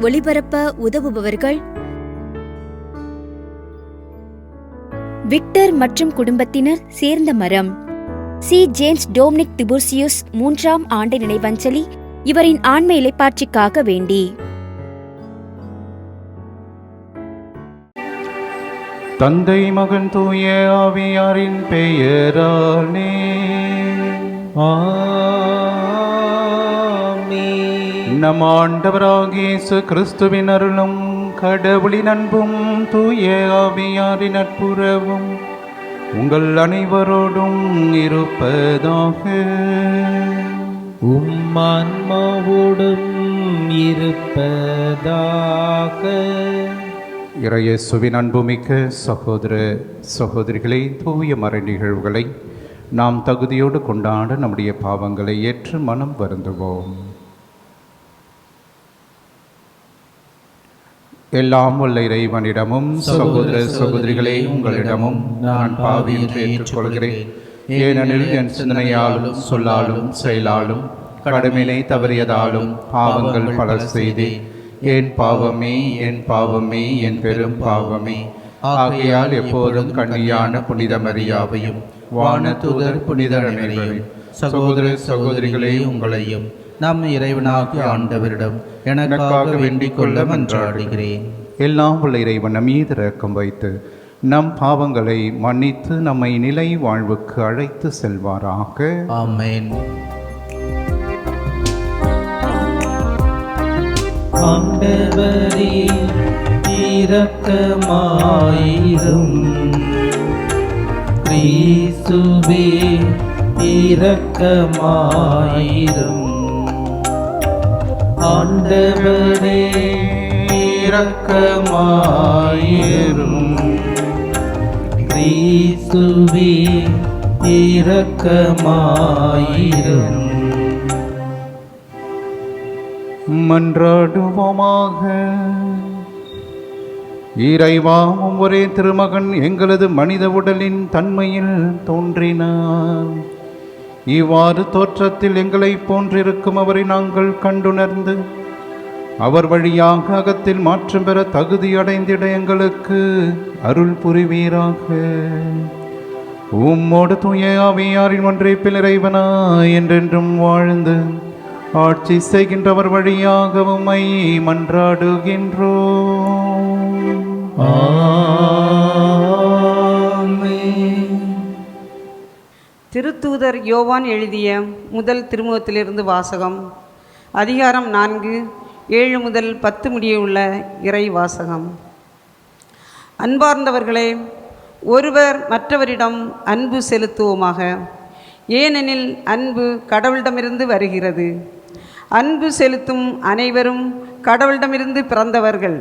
ஒளிபரப்ப உதவுபவர்கள் விக்டர் மற்றும் குடும்பத்தினர் சேர்ந்த மரம். சி. ஜேம்ஸ் டோம்னிக் திபுர்சியுஸ் 3ஆம் ஆண்டு நினைவஞ்சலி. இவரின் ஆன்ம இளைப்பாட்சிக்காக வேண்டி. தந்தை மகன் தூய ஆவியாரின் பெயராலே ஆமென். நம் ஆண்டவராகிய இயேசு கிறிஸ்துவின் அருளும் கடவுளின் அன்பும் தூய ஆவியாரின் நட்புறவும் உங்கள் அனைவரோடும் இருப்பதாக. ஆன்மாவோடும் இருப்பதாக. இறையேசுவின் அன்புமிக்க சகோதர சகோதரிகளை, தூய மறை நிகழ்வுகளை நாம் தகுதியோடு கொண்டாட நம்முடைய பாவங்களை ஏற்று மனம் வருந்துவோம். எல்லாம் உள்ள இறைவனிடமும் சகோதர சகோதரிகளே உங்களிடமும் நான் பாவி என்று ஏற்றுக்கொள்கிறேன். ஏனெனில் என் சிந்தனையாலும் சொல்லாலும் செயலாலும் கடமையினை தவறியதாலும் பாவங்கள் பல செய்தேன். என் பாவமே என் பாவமே என் பெரும் பாவமே. ஆகையால் எப்போதும் கன்னியான புனித மரியாவையும் வானதூதர் புனிதர் அனைவரையும் சகோதர சகோதரிகளே உங்களையும் நம் இறைவனாகிய ஆண்டவரிடம் எனக்காக வேண்டிக் கொள்ள மன்றாடுகிறேன். எல்லாம் உள்ள இறைவன் நம் மீது இரக்கம் வைத்து நம் பாவங்களை மன்னித்து நம்மை நிலை வாழ்வுக்கு அழைத்து செல்வாராக. ஆமென். ஆண்டவரே இரக்கமாயிரும். கிறிஸ்துவே இரக்கமாயிரும். ஆண்டவரே இரக்கமாயிரும். கிறிஸ்துவே இரக்கமாயிரும். மன்றாடுவோமாக. இறைவா, ஒரே திருமகன் எங்களது மனித உடலின் தன்மையில் தோன்றினார். இவ்வாறு தோற்றத்தில் எங்களை போன்றிருக்கும் அவரை நாங்கள் கண்டுணர்ந்து அவர் வழியாக அகத்தில் மாற்றம் பெற தகுதி அடைந்திட எங்களுக்கு அருள் புரிவீராக. உம்மோடு தூய ஆவியாரின் ஒன்றைப்பில் இறைவனா என்றென்றும் வாழ்ந்து ஆட்சி செய்கின்றவர் வழியாக உம்மை மன்றாடுகின்றோம். திருத்தூதர் யோவான் எழுதிய முதல் திருமுகத்திலிருந்து வாசகம். அதிகாரம் 4, 7 முதல் 10 முடிய உள்ள இறை வாசகம். அன்பார்ந்தவர்களே, ஒருவர் மற்றவரிடம் அன்பு செலுத்துவோமாக. ஏனெனில் அன்பு கடவுளிடமிருந்து வருகிறது. அன்பு செலுத்தும் அனைவரும் கடவுளிடமிருந்து பிறந்தவர்கள்.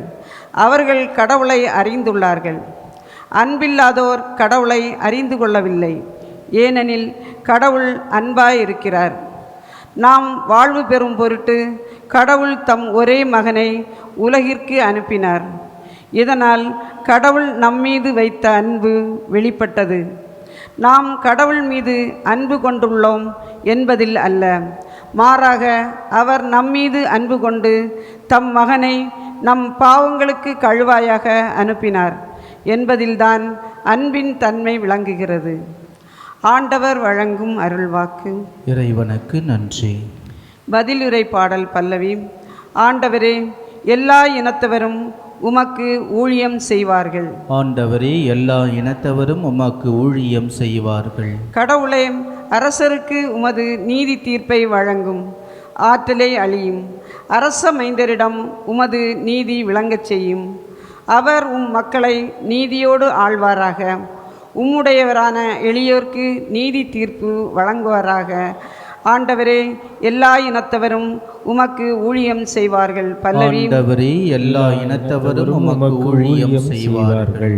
அவர்கள் கடவுளை அறிந்துள்ளார்கள். அன்பில்லாதோர் கடவுளை அறிந்து கொள்ளவில்லை. ஏனெனில் கடவுள் அன்பாய் இருக்கிறார். நாம் வாழ்வு பெறும் பொருட்டு கடவுள் தம் ஒரே மகனை உலகிற்கு அனுப்பினார். இதனால் கடவுள் நம்மீது வைத்த அன்பு வெளிப்பட்டது. நாம் கடவுள் மீது அன்பு கொண்டுள்ளோம் என்பதில் அல்ல, மாறாக அவர் நம்மீது அன்பு கொண்டு தம் மகனை நம் பாவங்களுக்கு கழுவாயாக அனுப்பினார் என்பதில்தான் அன்பின் தன்மை விளங்குகிறது. ஆண்டவர் வழங்கும் அருள்வாக்கு. இறைவனுக்கு நன்றி. பதிலுரை பாடல் பல்லவி. ஆண்டவரே, எல்லா இனத்தவரும் உமக்கு ஊழியம் செய்வார்கள். ஆண்டவரே, எல்லா இனத்தவரும் உமக்கு ஊழியம் செய்வார்கள். கடவுளே, அரசருக்கு உமது நீதி தீர்ப்பை வழங்கும். ஆற்றலை அழியும். அரச மைந்தரிடம் உமது நீதி விளங்கச் செய்யும். அவர் மக்களை நீதியோடு ஆழ்வாராக. உம்முடையவரான எளியோர்க்கு நீதி தீர்ப்பு வழங்குவாராக. ஆண்டவரே, எல்லா இனத்தவரும் உமக்கு ஊழியம் செய்வார்கள். பல்லவி. ஆண்டவரே, எல்லா இனத்தவரும் உமக்கு ஊழியம் செய்வார்கள்.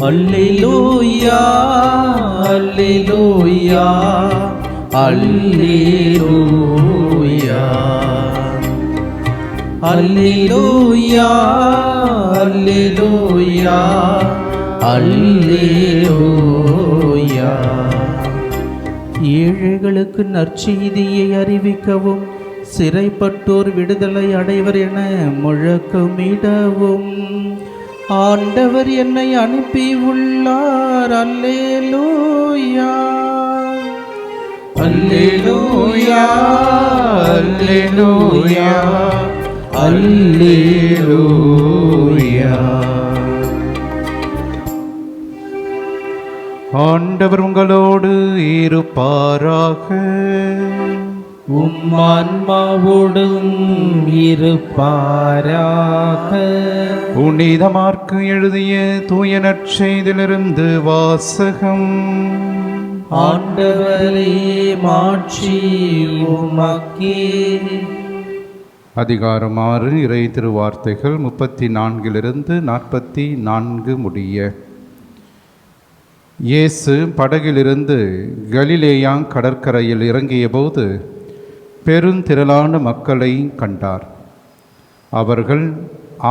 அல்லேலூயா, அல்லேலூயா, அல்லேலூயா, அல்லேலூயா, அல்லேலூயா, அல்லேலூயா. ஏழைகளுக்கு நற்செய்தியை அறிவிக்கவும், சிறைப்பட்டோர் விடுதலை அடைவர் என முழக்கமிடவும் ஆண்டவர் என்னை அனுப்பி உள்ளார். அல்லேலூயா அல்லேலூயா அல்லேலூயா அல்லேலூயா. ஆண்டவர் உங்களோடு இருப்பாராக. உம்மான்மாவோடும் இருப்பாராக. புனித மாற்கு எழுதிய தூய நற்செய்தியிலிருந்து வாசகம். ஆண்டவரே மாட்சி உமக்கே. அதிகாரம் 6 இறை திருவார்த்தைகள் 34 44 முடிய. இயேசு படகிலிருந்து கலிலேயா கடற்கரையில் இறங்கியபோது பெருந்திரளான மக்களை கண்டார். அவர்கள்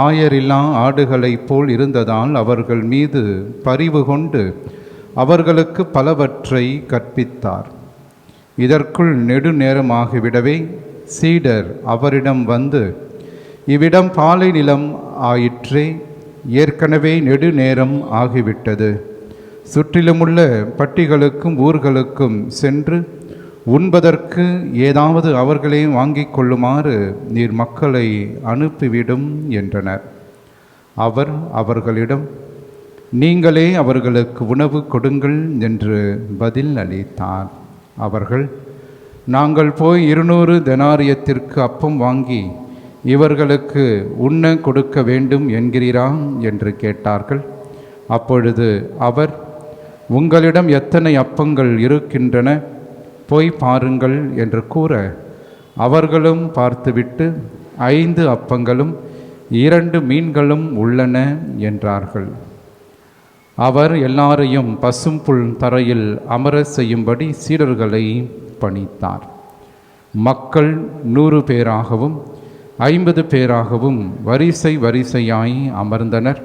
ஆயரில்லா ஆடுகளைப் போல் இருந்ததால் அவர்கள் மீது பரிவு கொண்டு அவர்களுக்கு பலவற்றை கற்பித்தார். இதற்குள் நெடுநேரமாகிவிடவே சீடர் அவரிடம் வந்து, இவ்விடம் பாலை நிலம் ஆயிற்றே, ஏற்கனவே நெடுநேரம் ஆகிவிட்டது. சுற்றிலுமுள்ள பட்டிகளுக்கும் ஊர்களுக்கும் சென்று உண்பதற்கு ஏதாவது அவர்களே வாங்கிக் கொள்ளுமாறு நீர் மக்களை அனுப்பிவிடும் என்றனர். அவர் அவர்களிடம், நீங்களே அவர்களுக்கு உணவு கொடுங்கள் என்று பதில் அளித்தார். அவர்கள், நாங்கள் போய் 200 தெனாரியத்திற்கு அப்பம் வாங்கி இவர்களுக்கு உண்ண கொடுக்க வேண்டும் என்கிறீரா என்று கேட்டார்கள். அப்பொழுது அவர், உங்களிடம் எத்தனை அப்பங்கள் இருக்கின்றன, போய் பாருங்கள் என்று கூற, அவர்களும் பார்த்துவிட்டு 5 அப்பங்களும் 2 மீன்களும் உள்ளன என்றார்கள். அவர் எல்லாரையும் பசும்புல் தரையில் அமர செய்யும்படி சீடர்களை பணித்தார். மக்கள் 100 பேராகவும் 50 பேராகவும் வரிசை வரிசையாய் அமர்ந்தனர்.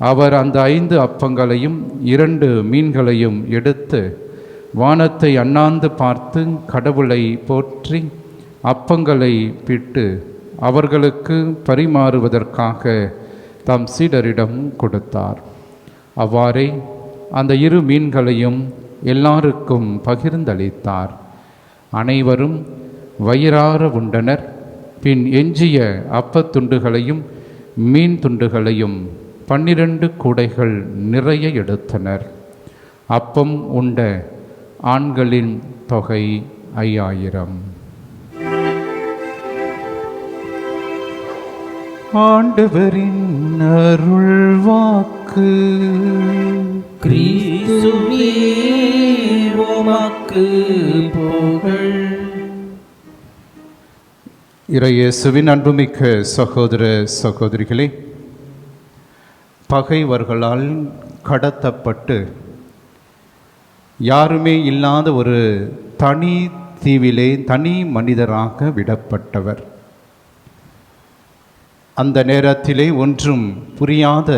அவர் அந்த 5 அப்பங்களையும் 2 மீன்களையும் எடுத்து வானத்தை அண்ணாந்து பார்த்து கடவுளை போற்றி அப்பங்களை பிட்டு அவர்களுக்கு பரிமாறுவதற்காக தம் சீடரிடம் கொடுத்தார். அவ்வாறே அந்த 2 மீன்களையும் எல்லாருக்கும் பகிர்ந்தளித்தார். அனைவரும் வயிறார உண்டனர். பின் எஞ்சிய அப்பத்துண்டுகளையும் மீன் துண்டுகளையும் 12 கூடைகள் நிறைய எடுத்தனர். அப்பம் உண்ட ஆண்களின் தொகை 5000. ஆண்டவரின் அருள்வாக்கு. கிறிஸ்துவே உமக்கு புகழ். இறையேசுவின் அன்புமிக்க சகோதர சகோதரிகளே, பகைவர்களால் கடத்தப்பட்டு யாருமே இல்லாத ஒரு தனி தீவிலே தனி மனிதராக விடப்பட்டவர். அந்த நேரத்திலே ஒன்றும் புரியாத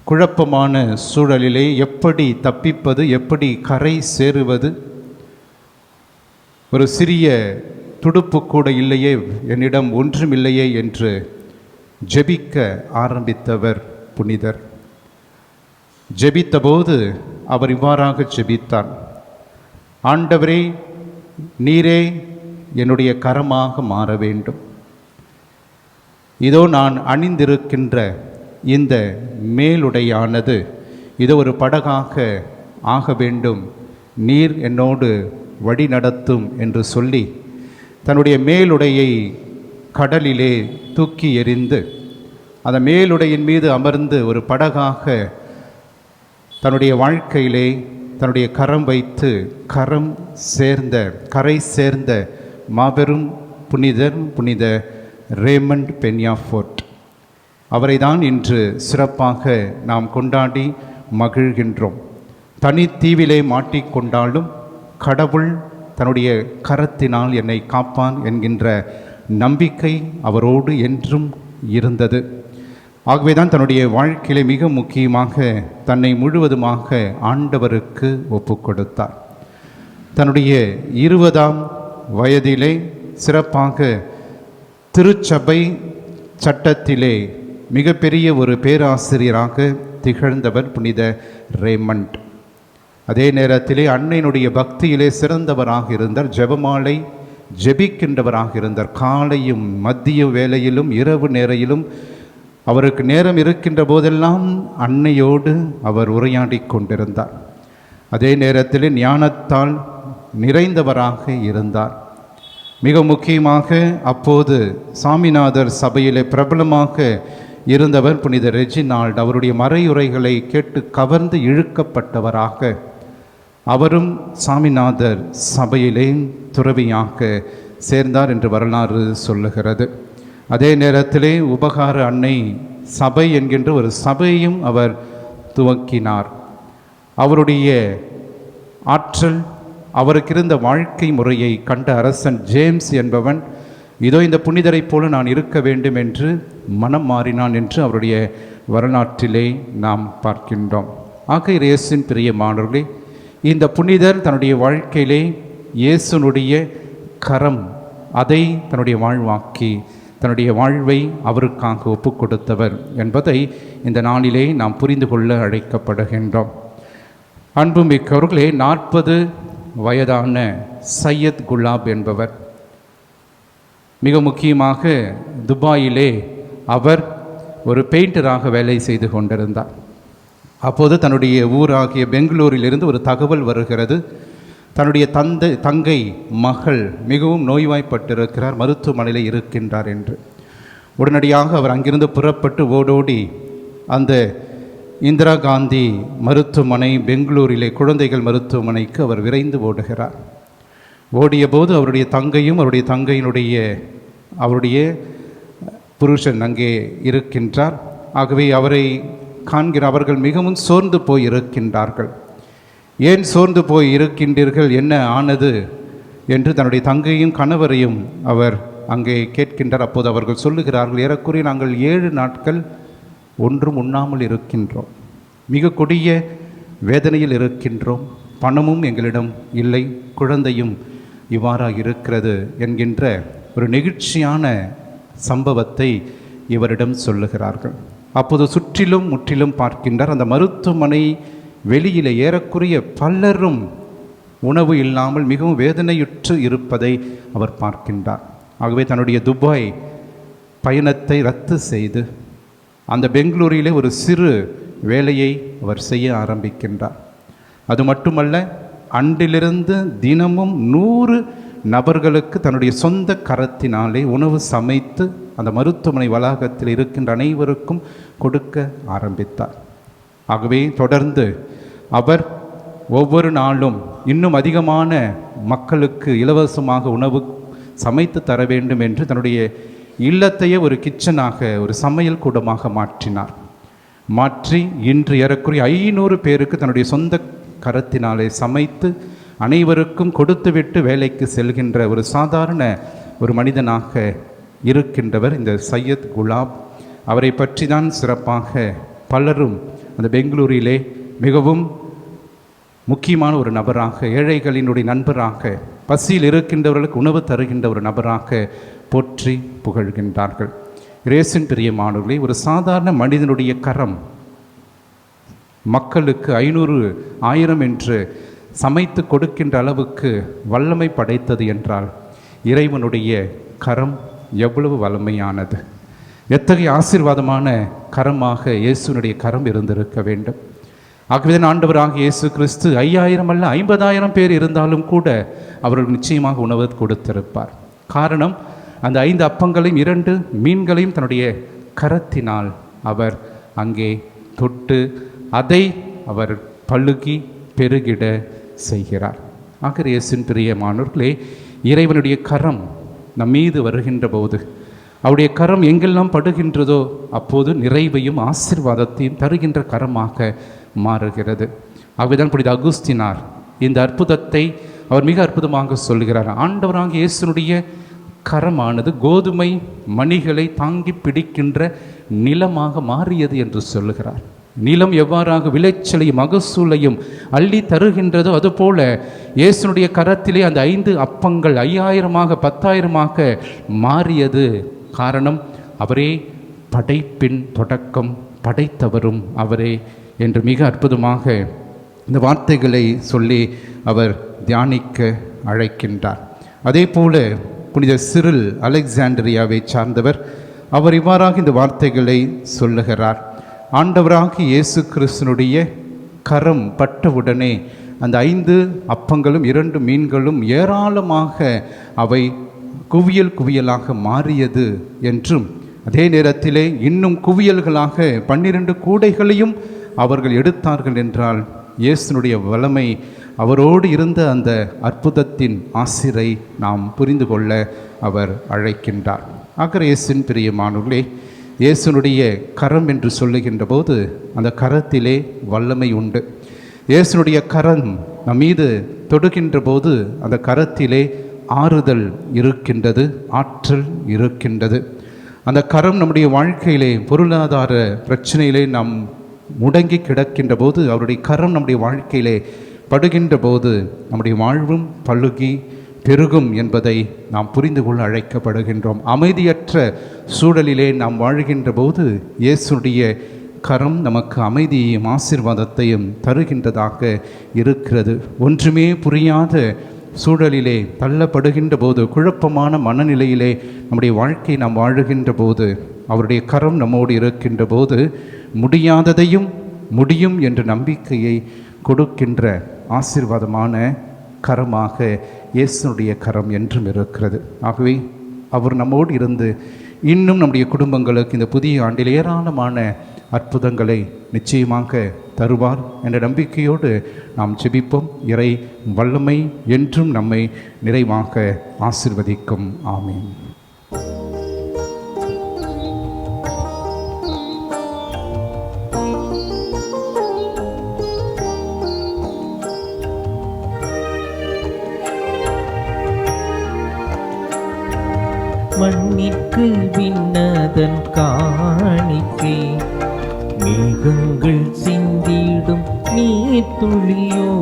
குழப்பமான சூழலிலே எப்படி தப்பிப்பது, எப்படி கரை சேருவது, ஒரு சிறிய துடுப்பு கூட இல்லையே, என்னிடம் ஒன்றுமில்லையே என்று ஜெபிக்க ஆரம்பித்தவர் புனிதர். ஜெபித்தபோது அவர் இவ்வாறாக ஜெபித்தார்: ஆண்டவரே, நீரே என்னுடைய கரமாக மாற வேண்டும். இதோ நான் அணிந்திருக்கின்ற இந்த மேலுடையானது இதோ ஒரு படகாக ஆக வேண்டும், நீர் என்னோடு வழி நடத்தும் என்று சொல்லி தன்னுடைய மேலுடையை கடலிலே தூக்கி எறிந்து அந்த மேலுடையின் மீது அமர்ந்து ஒரு படகாக தன்னுடைய வாழ்க்கையிலே தன்னுடைய கரம் வைத்து கரை சேர்ந்த மாபெரும் புனிதர் புனித ரேமண்ட் பென்யாஃபோர்ட். அவரை தான் இன்று சிறப்பாக நாம் கொண்டாடி மகிழ்கின்றோம். தனித்தீவிலே மாட்டிக்கொண்டாலும் கடவுள் தன்னுடைய கரத்தினால் என்னை காப்பான் என்கின்ற நம்பிக்கை அவரோடு என்றும் இருந்தது. ஆகவேதான் தன்னுடைய வாழ்க்கையிலே மிக முக்கியமாக தன்னை முழுவதுமாக ஆண்டவருக்கு ஒப்பு கொடுத்தார். தன்னுடைய 20ஆம் வயதிலே சிறப்பாக திருச்சபை சட்டத்திலே மிகப்பெரிய ஒரு பேராசிரியராக திகழ்ந்தவர் புனித ரேமண்ட். அதே நேரத்திலே அன்னையினுடைய பக்தியிலே சிறந்தவராக இருந்தார். ஜெபமாலை ஜெபிக்கின்றவராக இருந்தார். காலையும் மதிய வேளையிலும் இரவு நேரையிலும் அவருக்கு நேரம் இருக்கின்ற போதெல்லாம் அன்னையோடு அவர் உரையாடி கொண்டிருந்தார். அதே நேரத்தில் ஞானத்தால் நிறைந்தவராக இருந்தார். மிக முக்கியமாக அப்போது சாமிநாதர் சபையிலே பிரபலமாக இருந்தவர் புனித ரெஜினால்ட். அவருடைய மறையுரைகளை கேட்டு கவர்ந்து இழுக்கப்பட்டவராக அவரும் சாமிநாதர் சபையிலே துறவியாக சேர்ந்தார் என்று வரலாறு சொல்லுகிறது. அதே நேரத்திலே உபகார அன்னை சபை என்கின்ற ஒரு சபையும் அவர் துவக்கினார். அவருடைய ஆற்றல், அவருக்கு இருந்த வாழ்க்கை முறையை கண்ட அரசன் ஜேம்ஸ் என்பவன் இதோ இந்த புனிதரைப் போல நான் இருக்க வேண்டும் என்று மனம் மாறினான் என்று அவருடைய வரலாற்றிலே நாம் பார்க்கின்றோம். ஆக இயேசுவின் பிரியமானவர்களே, இந்த புனிதர் தன்னுடைய வாழ்க்கையிலே இயேசுனுடைய கரம் அதை தன்னுடைய வாழ்வாக்கி தன்னுடைய வாழ்வை அவருக்காக ஒப்பு கொடுத்தவர் என்பதை இந்த நாளிலே நாம் புரிந்து கொள்ள அழைக்கப்படுகின்றோம். அன்புமிக்கவர்களே, 40 வயதான சையத் குலாப் என்பவர் மிக முக்கியமாக துபாயிலே அவர் ஒரு பெயிண்டராக வேலை செய்து கொண்டிருந்தார். அப்போது தன்னுடைய ஊராகிய பெங்களூரிலிருந்து ஒரு தகவல் வருகிறது. தன்னுடைய தங்கை மகள் மிகவும் நோய்வாய்ப்பட்டிருக்கிறார், மருத்துவமனையில் இருக்கின்றார் என்று. உடனடியாக அவர் அங்கிருந்து புறப்பட்டு ஓடோடி அந்த இந்திரா காந்தி மருத்துவமனை பெங்களூரிலே குழந்தைகள் மருத்துவமனைக்கு அவர் விரைந்து ஓடுகிறார். ஓடிய போது அவருடைய தங்கையும் அவருடைய புருஷன் அங்கே இருக்கின்றார். ஆகவே அவரை காண்கிற அவர்கள் மிகவும் சோர்ந்து போய் இருக்கின்றார்கள். ஏன் சோர்ந்து போய் இருக்கின்றீர்கள், என்ன ஆனது என்று தன்னுடைய தங்கையும் கணவரையும் அவர் அங்கே கேட்கின்றார். அப்போது அவர்கள் சொல்லுகிறார்கள், ஏறக்குறைய நாங்கள் 7 நாட்கள் ஒன்றும் உண்ணாமல் இருக்கின்றோம், மிக கொடிய வேதனையில் இருக்கின்றோம், பணமும் எங்களிடம் இல்லை, குழந்தையும் இவ்வாறாக இருக்கிறது என்கின்ற ஒரு நெகிழ்ச்சியான சம்பவத்தை இவரிடம் சொல்லுகிறார்கள். அப்போது முற்றிலும் பார்க்கின்றார். அந்த மருத்துவமனை வெளியில் ஏறக்குறைய பலரும் உணவு இல்லாமல் மிகவும் வேதனையுற்று இருப்பதை அவர் பார்க்கின்றார். ஆகவே தன்னுடைய துபாய் பயணத்தை ரத்து செய்து அந்த பெங்களூரிலே ஒரு சிறு வேலையை அவர் செய்ய ஆரம்பிக்கின்றார். அது மட்டுமல்ல, அன்றிலிருந்து தினமும் 100 நபர்களுக்கு தன்னுடைய சொந்த கரத்தினாலே உணவு சமைத்து அந்த மருத்துவமனை வளாகத்தில் இருக்கின்ற அனைவருக்கும் கொடுக்க ஆரம்பித்தார். ஆகவே தொடர்ந்து அவர் ஒவ்வொரு நாளும் இன்னும் அதிகமான மக்களுக்கு இலவசமாக உணவு சமைத்து தர வேண்டும் என்று தன்னுடைய இல்லத்தையே ஒரு கிச்சனாக, ஒரு சமையல் கூடமாக மாற்றி இன்று ஏறக்குறைய 500 பேருக்கு தன்னுடைய சொந்த கரத்தினாலே சமைத்து அனைவருக்கும் கொடுத்துவிட்டு வேலைக்கு செல்கின்ற ஒரு சாதாரண ஒரு மனிதனாக இருக்கின்றவர் இந்த சையத் குலாப். அவரை பற்றி தான் சிறப்பாக பலரும் அந்த பெங்களூரிலே மிகவும் முக்கியமான ஒரு நபராக, ஏழைகளினுடைய நண்பராக, பசியில் இருக்கின்றவர்களுக்கு உணவு தருகின்ற ஒரு நபராக போற்றி புகழ்கின்றார்கள். இயேசுவின் பிரியமானவர்களே, ஒரு சாதாரண மனிதனுடைய கரம் மக்களுக்கு 500 1000 என்று சமைத்து கொடுக்கின்ற அளவுக்கு வல்லமை படைத்தது என்றால் இறைவனுடைய கரம் எவ்வளவு வல்லமையானது, எத்தகைய ஆசீர்வாதமான கரமாக இயேசுனுடைய கரம் இருந்திருக்க வேண்டும். ஆகவே ஆண்டவராக இயேசு கிறிஸ்து 5000 அல்ல 50000 பேர் இருந்தாலும் கூட அவர்கள் நிச்சயமாக உணவு கொடுத்திருப்பார். காரணம், அந்த 5 அப்பங்களையும் 2 மீன்களையும் தன்னுடைய கரத்தினால் அவர் அங்கே தொட்டு அதை அவர் பழுகி பெருகிட செய்கிறார். ஆக இயேசுவின் பிரியமானவர்களே, இறைவனுடைய கரம் நம் மீது வருகின்ற போது, அவருடைய கரம் எங்கெல்லாம் படுகின்றதோ அப்போது நிறைவையும் ஆசீர்வாதத்தையும் தருகின்ற கரமாக மாறுகிறது. ஆகவேதான் புனித அகுஸ்தினார் இந்த அற்புதத்தை அவர் மிக அற்புதமாக சொல்கிறார். ஆண்டவராக இயேசுனுடைய கரமானது கோதுமை மணிகளை தாங்கி பிடிக்கின்ற நிலமாக மாறியது என்று சொல்லுகிறார். நிலம் எவ்வாறாக விளைச்சலையும் மகசூலையும் அள்ளி தருகின்றதோ அதுபோல இயேசுனுடைய கரத்திலே அந்த 5 அப்பங்கள் 5000 10,000 மாறியது. காரணம், அவரே படைப்பின் தொடக்கம், படைத்தவரும் அவரே என்று மிக அற்புதமாக இந்த வார்த்தைகளை சொல்லி அவர் தியானிக்க அழைக்கின்றார். அதே போல புனித சிறில் அலெக்சாண்டிரியாவை சார்ந்தவர், அவர் இவ்வாறாக இந்த வார்த்தைகளை சொல்லுகிறார். ஆண்டவராகிய இயேசு கிறிஸ்துனுடைய கரம் பட்டவுடனே அந்த 5 அப்பங்களும் 2 மீன்களும் ஏராளமாக அவை குவியல் குவியலாக மாறியது என்றும், அதே நேரத்திலே இன்னும் குவியல்களாக 12 கூடைகளையும் அவர்கள் எடுத்தார்கள் என்றால் இயேசுனுடைய வல்லமை, அவரோடு இருந்த அந்த அற்புதத்தின் ஆசிரை நாம் புரிந்து கொள்ள அவர் அழைக்கின்றார். இயேசுவின் பிரியமானவர்களே, இயேசுனுடைய கரம் என்று சொல்லுகின்ற போது அந்த கரத்திலே வல்லமை உண்டு. இயேசுனுடைய கரம் நம் மீது தொடுகின்ற போது அந்த கரத்திலே ஆறுதல் இருக்கின்றது, ஆற்றல் இருக்கின்றது. அந்த கரம் நம்முடைய வாழ்க்கையிலே பொருளாதார பிரச்சனையிலே நாம் முடங்கி கிடக்கின்ற போது அவருடைய கரம் நம்முடைய வாழ்க்கையிலே படுகின்ற போது நம்முடைய வாழ்வும் பழுகி பெருகும் என்பதை நாம் புரிந்து கொள்ள அழைக்கப்படுகின்றோம். அமைதியற்ற சூழலிலே நாம் வாழ்கின்ற போது இயேசுடைய கரம் நமக்கு அமைதியையும் ஆசீர்வாதத்தையும் தருகின்றதாக இருக்கிறது. ஒன்றுமே புரியாத சூழலிலே தள்ளப்படுகின்ற போது, குழப்பமான மனநிலையிலே நம்முடைய வாழ்க்கை நாம் வாழுகின்ற போது அவருடைய கரம் நம்மோடு இருக்கின்ற போது முடியாததையும் முடியும் என்ற நம்பிக்கையை கொடுக்கின்ற ஆசீர்வாதமான கரமாக இயேசுனுடைய கரம் என்றும் இருக்கிறது. ஆகவே அவர் நம்மோடு இருந்து இன்னும் நம்முடைய குடும்பங்களுக்கு இந்த புதிய ஆண்டில் ஏராளமான அற்புதங்களை நிச்சயமாக தருவார் என்ற நம்பிக்கையோடு நாம் ஜெபிப்போம். இறை வல்லமை என்றும் நம்மை நிறைவாக ஆசீர்வதிக்கும். ஆமீன். மண்ணிற்கு விண்ணதன் காணிக்கை, மேகங்கள் சிந்திடும் நீர் துளியோ.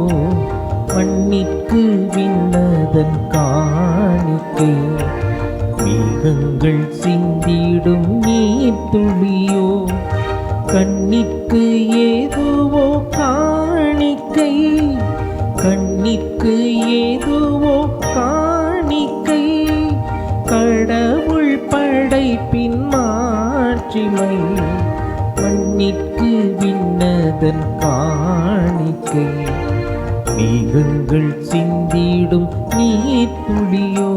மண்ணிற்கு விண்ணதன் காணிக்கை, மேகங்கள் சிந்திடும் நீர் துளியோ. கண்ணிற்கு ஏதுவோ காணிக்கை, கண்ணிற்கு ஏதுவோ காணிக்கை. கடவுள் படைப்பின் மாட்சிமை, மண்ணிற்கு விண்ணதன் காணிக்கை. மேகங்கள் சிந்திடும் நீர் துளியோ.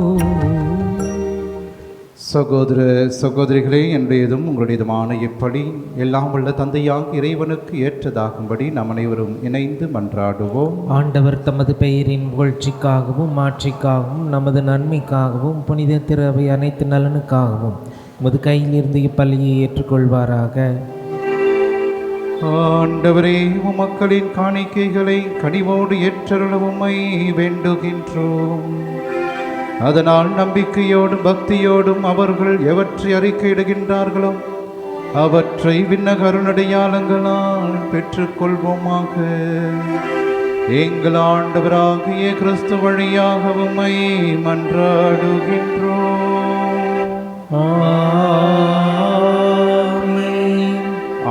சகோதர சகோதரிகளே, என்னுடையதும் உங்களுடையதுமான இப்படி எல்லாம் உள்ள தந்தையாக இறைவனுக்கு ஏற்றதாகும்படி நாம் அனைவரும் இணைந்து மன்றாடுவோம். ஆண்டவர் தமது பெயரின் புகழ்ச்சிக்காகவும் மாட்சிக்காகவும் நமது நன்மைக்காகவும் புனித திரு அனைத்து நலனுக்காகவும் உமது கையிலிருந்து இப்பள்ளியை ஏற்றுக்கொள்வாராக. ஆண்டவரே, மக்களின் காணிக்கைகளை கனிவோடு ஏற்றருள உம்மை வேண்டுகின்றோம். அதனால் நம்பிக்கையோடும் பக்தியோடும் அவர்கள் எவற்றை அறிக்கையிடுகின்றார்களோ அவற்றை விண்ணக அருளடையாளங்களால் பெற்றுக்கொள்வோமாக. எங்கள் ஆண்டவராகிய கிறிஸ்து வழியாக உம்மை மன்றாடுகின்றோம்.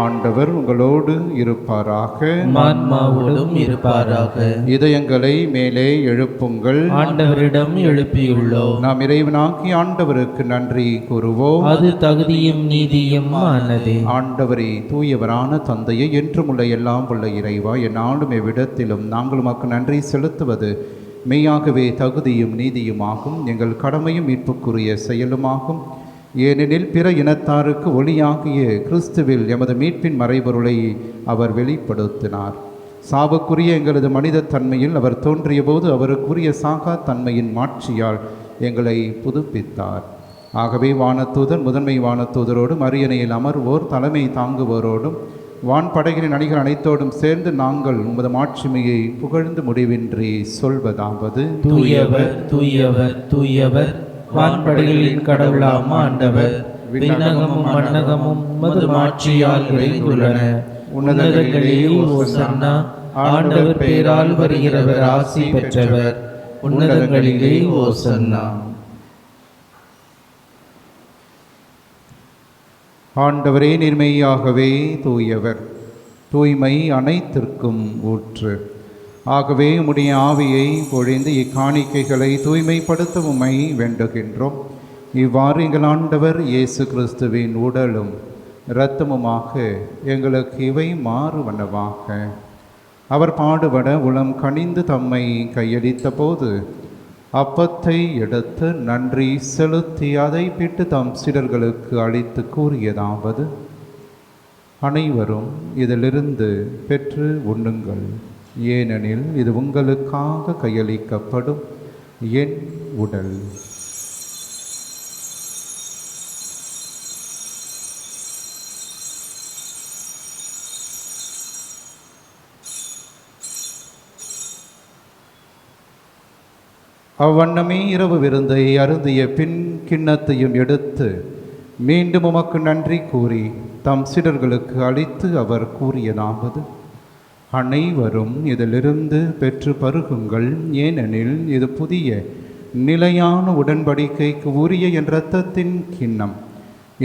ஆண்டவர் உங்களோடு இருப்பாராக, ஆன்மாவோடும் இருப்பாராக. இதயங்களை மேலே எழுப்புங்கள். ஆண்டவரிடம் எழுப்பியுள்ளோம். நாம் இறைவனாகி ஆண்டவருக்கு நன்றி கூறுவோம். அது தகுதியும் நீதியும் ஆனது. ஆண்டவரே, தூயவரான தந்தையை, என்றும் உள்ள எல்லாம் உள்ள இறைவா, எந்நாளும் எவ்விடத்திலும் நாங்கள் உமக்கு நன்றி செலுத்துவது மெய்யாகவே தகுதியும் நீதியுமாகும், எங்கள் கடமையும் மீட்புக்குரிய செயலுமாகும். ஏனெனில் பிற இனத்தாருக்கு ஒளியாகிய கிறிஸ்துவில் எமது மீட்பின் மறைபொருளை அவர் வெளிப்படுத்தினார். சாவுக்குரிய எங்களது மனித தன்மையில் அவர் தோன்றிய போது அவருக்குரிய சாகா தன்மையின் மாட்சியால் எங்களை புதுப்பித்தார். ஆகவே வானதூதர், முதன்மை வானதூதரோடும் அரியணையில் அமர்வோர், தலைமை தாங்குவோரோடும் வான்படைகளின் அணிகள் அனைத்தோடும் சேர்ந்து நாங்கள் உமது மாட்சிமையை புகழ்ந்து முடிவின்றி சொல்வதாவது: தூயவர் தூயவர் தூயவர், வான்படைகளின் கடவுளாம் ஆண்டவர், விண்ணகமும் மண்ணகமும் உமது மாட்சியால் நிறைந்துள்ளன. உன்னதங்களிலே ஓசன்னா. ஆண்டவர் பேரால் வருகிறவர் ஆசி பெற்றவர். உன்னதங்களிலே ஓசன்னா. ஆண்டவரே, நிர்மையாகவே தூயவர், தூய்மை அனைத்திற்கும் ஊற்று. ஆகவே உம்முடைய ஆவியை பொழிந்து இக்காணிக்கைகளை தூய்மைப்படுத்த உம்மை வேண்டுகின்றோம். இவ்வாறு எங்கள் ஆண்டவர் இயேசு கிறிஸ்துவின் உடலும் இரத்தமுமாக எங்களுக்கு இவை மாறுவனவாக. அவர் பாடுபட உளம் கனிந்து தம்மை கையளித்த போது அப்பத்தை எடுத்து நன்றி செலுத்தி அதை பிட்டு தம் சீடர்களுக்கு அளித்து கூறியதாவது: அனைவரும் இதிலிருந்து பெற்று உண்ணுங்கள், ஏனெனில் இது உங்களுக்காக கையளிக்கப்படும் என் உடல். அவ்வண்ணமே இரவு விருந்தை அருந்திய பின் கிண்ணத்தையும் எடுத்து மீண்டும் உமக்கு நன்றி கூறி தம் சீடர்களுக்கு அளித்து அவர் கூறியதாவது: அனைவரும் இதிலிருந்து பெற்று பருகுங்கள், ஏனெனில் இது புதிய நிலையான உடன்படிக்கைக்கு உரிய என் இரத்தத்தின் கிண்ணம்.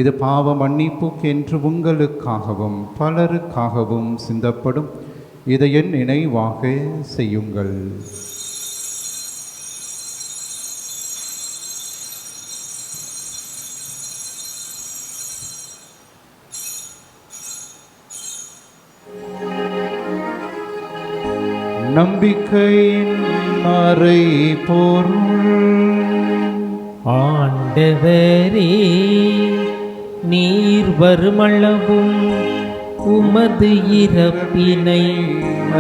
இது பாவ மன்னிப்புக்கென்று உங்களுக்காகவும் பலருக்காகவும் சிந்தப்படும். இதை என் நினைவாக செய்யுங்கள். நம்பிக்கையின் மறை பொருள். ஆண்டவரே, நீர் வருமளவும் உமது இறப்பினை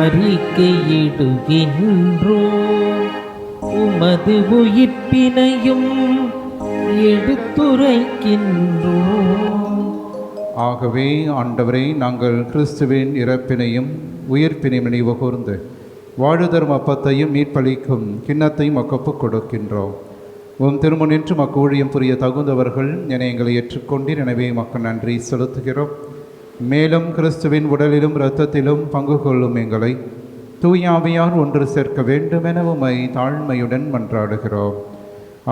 அறிக்கையிடுகின்றோம், உமது உயிர்ப்பினையும் எடுத்துரைக்கின்றோம். ஆகவே ஆண்டவரே, நாங்கள் கிறிஸ்துவின் இறப்பினையும் உயிர்ப்பினையும் நினைவு கூர்ந்து வாழுதரும் அப்பத்தையும் மீட்பளிக்கும் கிண்ணத்தையும் ஒப்புக் கொடுக்கின்றோம். உம் திருமுனின்று மக்கு ஊழியம் புரிய தகுந்தவர்கள் என எங்களை ஏற்றுக்கொண்டீர். எனவே மக்கள் நன்றி செலுத்துகிறோம். மேலும் கிறிஸ்துவின் உடலிலும் இரத்தத்திலும் பங்கு கொள்ளும் எங்களை தூயாவியார் ஒன்று சேர்க்க வேண்டும் என உம்மை தாழ்மையுடன் மன்றாடுகிறோம்.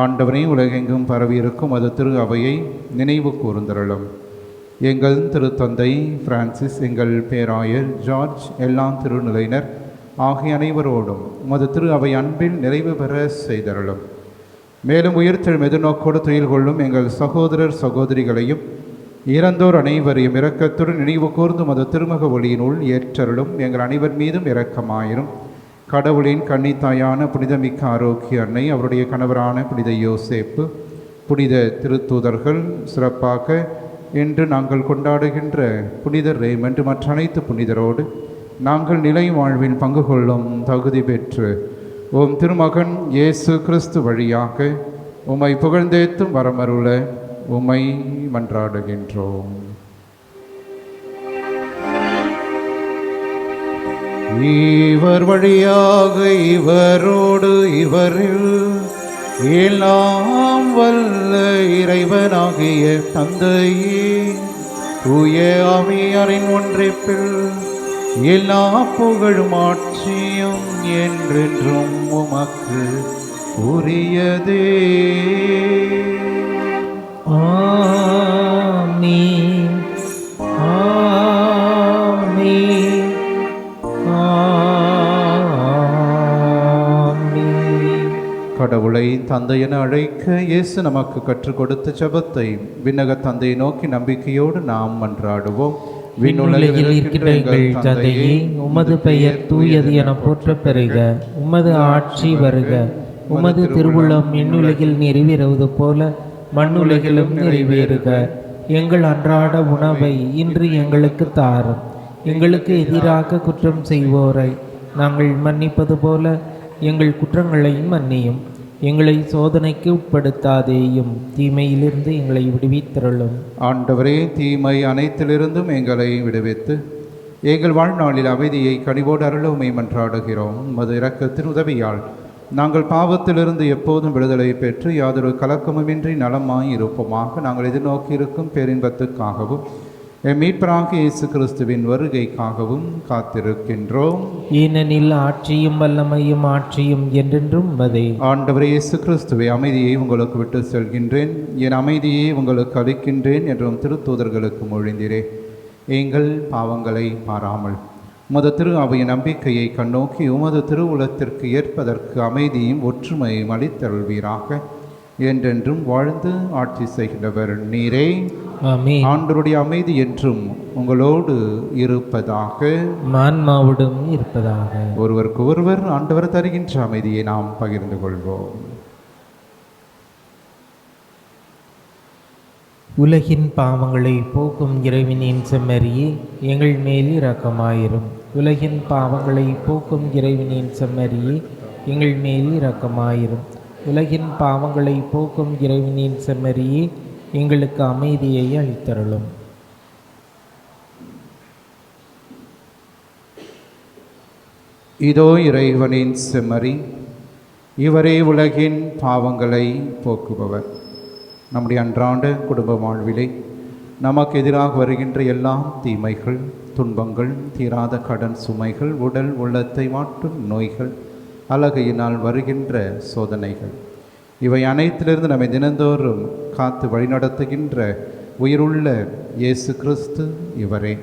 ஆண்டவரை, உலகெங்கும் பரவியிருக்கும் அது திரு அவையை நினைவு கூர்ந்தருளும். எங்கள் திருத்தந்தை பிரான்சிஸ், எங்கள் பேராயர் ஜார்ஜ், எல்லா திருநிலையினர் ஆகிய அனைவரோடும் உமது திரு அவை அன்பில் நிறைவு பெற செய்தருளும். மேலும் உயிர்த்தெழும் எதிர்நோக்கோடு துயில் கொள்ளும் எங்கள் சகோதரர் சகோதரிகளையும் இறந்தோர் அனைவரையும் இரக்கத்துடன் நினைவு கூர்ந்து மது திருமுக ஒளியினுள் ஏற்றருளும். எங்கள் அனைவர் மீதும் இரக்கமாயிரும். கடவுளின் கன்னித்தாயான புனிதமிக்க ஆரோக்கிய அன்னை, அவருடைய கணவரான புனித யோசேப்பு, புனித திருத்தூதர்கள், சிறப்பாக இன்று நாங்கள் கொண்டாடுகின்ற புனிதர் ரேமண்ட் மற்ற அனைத்து புனிதரோடு நாங்கள் நிலை வாழ்வில் பங்கு கொள்ளும் தகுதி பெற்று உம் திருமகன் இயேசு கிறிஸ்து வழியாக உம்மை புகழ்ந்தேத்தும் வரமருள உம்மை மன்றாடுகின்றோம். இவர் வழியாக இவரோடு இவரில் எல்லாம் வல்ல இறைவனாகிய தந்தையே, தூய ஆவியாரின் ஒன்றிப்பில் எல்லா புகழும் ஆட்சியும் என்றென்றும் உமக்கு உரியதே. ஆமென், ஆமென், ஆமென். கடவுளை தந்தை என அழைக்க இயேசு நமக்கு கற்றுக் கொடுத்த ஜெபத்தை விண்ணக தந்தையை நோக்கி நம்பிக்கையோடு நாம் மன்றாடுவோம். விண்ணுலகில் இருக்கின்ற எங்கள் தந்தையே, உமது பெயர் தூயது என போற்ற பெறுக. உமது ஆட்சி வருக. உமது திருவுளம் விண்ணுலகில் நிறைவேறுவது போல மண்ணுலகிலும் நிறைவேறுக. எங்கள் அன்றாட உணவை இன்று எங்களுக்கு தாரும். எங்களுக்கு எதிராக குற்றம் செய்வோரை நாங்கள் மன்னிப்பது போல எங்கள் குற்றங்களையும் மன்னியும். எங்களை சோதனைக்கு உட்படுத்தாதேயும், தீமையிலிருந்து எங்களை விடுவித்தருளும். ஆண்டவரே, தீமை அனைத்திலிருந்தும் எங்களை விடுவித்து எங்கள் வாழ்நாளில் அமைதியை கனிவோடு அருள உம்மை மன்றாடுகிறோம். உமது இரக்கத்தின் உதவியால் நாங்கள் பாவத்திலிருந்து எப்போதும் விடுதலை பெற்று யாதொரு கலக்கமுமின்றி நலமாய் இருப்போமாக. நாங்கள் எதிர்நோக்கியிருக்கும் பேரின்பத்துக்காகவும் எம் மீட்பராகிய இயேசு கிறிஸ்துவின் வருகைக்காகவும் காத்திருக்கின்றோம். ஏனெனில் ஆட்சியும் வல்லமையும் ஆட்சியும் என்றென்றும் உமதே. ஆண்டவரே இயேசு கிறிஸ்துவை, அமைதியை உங்களுக்கு விட்டு செல்கின்றேன், என் அமைதியை உங்களுக்கு அளிக்கின்றேன் என்றும் திருத்தூதர்களுக்கு மொழிந்தீரே. எங்கள் பாவங்களை பாராமல் உமது திரு அவையின் நம்பிக்கையை கண்ணோக்கி உமது திருவுலத்திற்கு ஏற்பதற்கு அமைதியும் ஒற்றுமையும் அளித்தருள்வீராக. என்றென்றும் வாழ்ந்து ஆட்சி செய்கின்றவர் நீரே. ஆமென். ஆண்டவருடைய அமைதி என்றும் உங்களோடு இருப்பதாக, ஆன்மாவோடும் இருப்பதாக. ஒருவருக்கு ஒருவர் ஆண்டவர் தருகின்ற அமைதியை நாம் பகிர்ந்து கொள்வோம். உலகின் பாவங்களை போக்கும் இறைவனின் செம்மறியே, எங்கள் மேல் இரக்கமாயிரும். உலகின் பாவங்களை போக்கும் இறைவனின் செம்மறியே, எங்கள் மேல் இரக்கமாயிரும். உலகின் பாவங்களை போக்கும் இறைவனின் செம்மறியே, எங்களுக்கு அமைதியை அளித்தருளும். இதோ இறைவனின் செம்மறி, இவரே உலகின் பாவங்களை போக்குபவர். நம்முடைய அன்றாட குடும்ப வாழ்விலே நமக்கு எதிராக வருகின்ற எல்லா தீமைகள், துன்பங்கள், தீராத கடன் சுமைகள், உடல் உள்ளத்தை வாட்டும் நோய்கள், அழகையினால் வருகின்ற சோதனைகள், இவை அனைத்திலிருந்து நம்மை தினந்தோறும் காத்து வழிநடத்துகின்ற உயிருள்ள இயேசு கிறிஸ்து இவரே.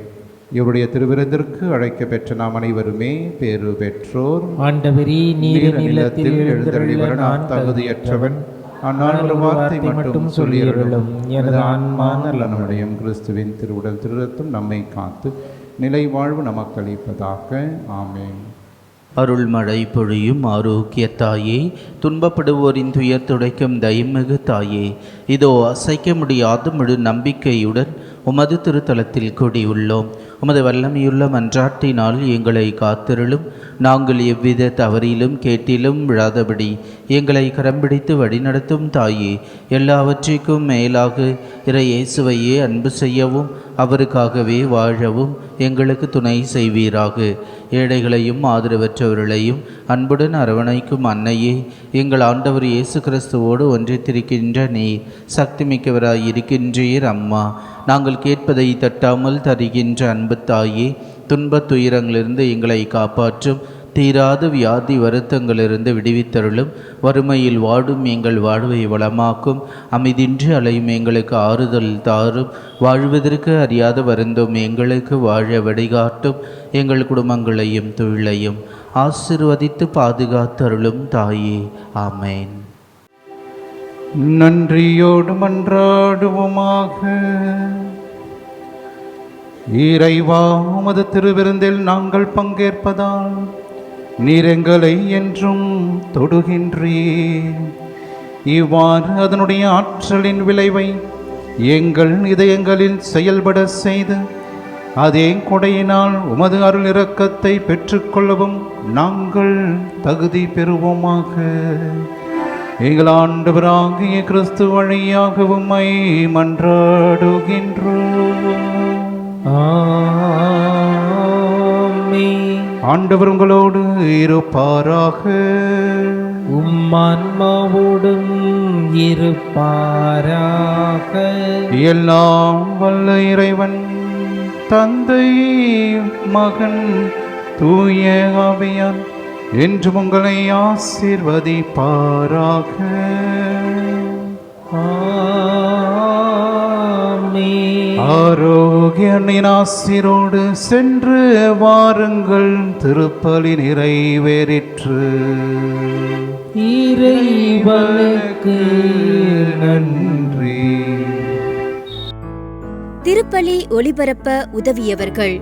இவருடைய திருவிருந்திற்கு அழைக்க பெற்ற நாம் அனைவருமே பேறு பெற்றோர். ஆண்டவரே, நீர் நிலத்தில் எழுந்தருளிவர நான் தகுதியற்றவன், ஆனால் ஒரு வார்த்தை மட்டும் சொல்லியருளும், எனது ஆன்மா நலமடையும். கிறிஸ்துவின் திருவுடல் திருரத்தம் நம்மை காத்து நிலை வாழ்வு நமக்கு அளிப்பதாக. ஆமென். அருள்மழை பொழியும் ஆரோக்கிய தாயே, துன்பப்படுவோரின் துயர் துடைக்கும் தயமிகு தாயே, இதோ அசைக்க முடியாத முழு நம்பிக்கையுடன் உமது திருத்தலத்தில் கூடியுள்ளோம். உமது வல்லமையுள்ள மன்றாட்டினால் எங்களை காத்திருளும். நாங்கள் எவ்வித தவறிலும் கேட்டிலும் விழாதபடி எங்களை கரம்பிடித்து வழிநடத்தும் தாயே, எல்லாவற்றிற்கும் மேலாக இறை இயேசுவையே அன்பு செய்யவும் அவருக்காகவே வாழவும் எங்களுக்கு துணை செய்வீராக. ஏழைகளையும் ஆதரவற்றவர்களையும் அன்புடன் அரவணைக்கும் அன்னையே, எங்கள் ஆண்டவர் இயேசு கிறிஸ்துவோடு ஒன்றித்திருக்கின்ற நீர் சக்தி மிக்கவராய் இருக்கின்றீர். அம்மா, நாங்கள் கேட்பதை தட்டாமல் தருகின்ற அன்பு தாயே, துன்பத் துயரங்களிலிருந்து எங்களை காப்பாற்றும். தீராத வியாதி வருத்தங்களிலிருந்து விடுவித்தருளும். வறுமையில் வாடும் எங்கள் வாழ்வை வளமாக்கும். அமைதின்றி அலையும் எங்களுக்கு ஆறுதல் தாரும். வாழ்வதற்கு அறியாத வருந்தும் எங்களுக்கு வாழ வழிகாட்டும். எங்கள் குடும்பங்களையும் தொழிலையும் ஆசீர்வதித்து பாதுகாத்தருளும் தாயே. ஆமேன். நன்றியோடு மன்றாடுவோமாக. இறைவா, உமது திருவிருந்தில் நாங்கள் பங்கேற்பதால் நீர் எங்களை என்றும் தொடுகின்றீர். இவ்வாறு அதனுடைய ஆற்றலின் விளைவை எங்கள் இதயங்களில் செயல்பட செய்து அதே கொடையினால் உமது அருள் இரக்கத்தை பெற்றுக்கொள்ளவும் நாங்கள் தகுதி பெறுவோமாக. எங்கள் ஆண்டவராகிய கிறிஸ்து வழியாக உம்மை மன்றாடுகின்றோம். ஆண்டவர் உங்களோடு இருப்பாராக. உம்மான்மாவோடும் இருப்பாராக. எல்லாம் வல்ல இறைவன் தந்தை, மகன், தூய ஆவியார் என்றும் உங்களை ஆசீர்வதிப்பாராக. ஆரோக்கியனின் ஆசீரோடு சென்று வாருங்கள். திருப்பலி நிறைவேறிற்று. இறைவனுக்கு நன்றி. திருப்பலி ஒளிபரப்ப உதவியவர்கள்: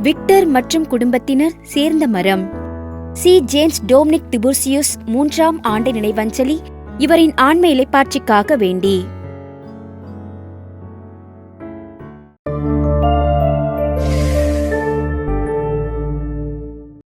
விக்டர் மற்றும் குடும்பத்தினர், சேர்ந்த மரம். சி. ஜேம்ஸ் டோம்னிக் திபுர்சியுஸ் 3ஆம் ஆண்டு நினைவஞ்சலி, இவரின் ஆன்ம இளைப்பாட்சிக்காக வேண்டி.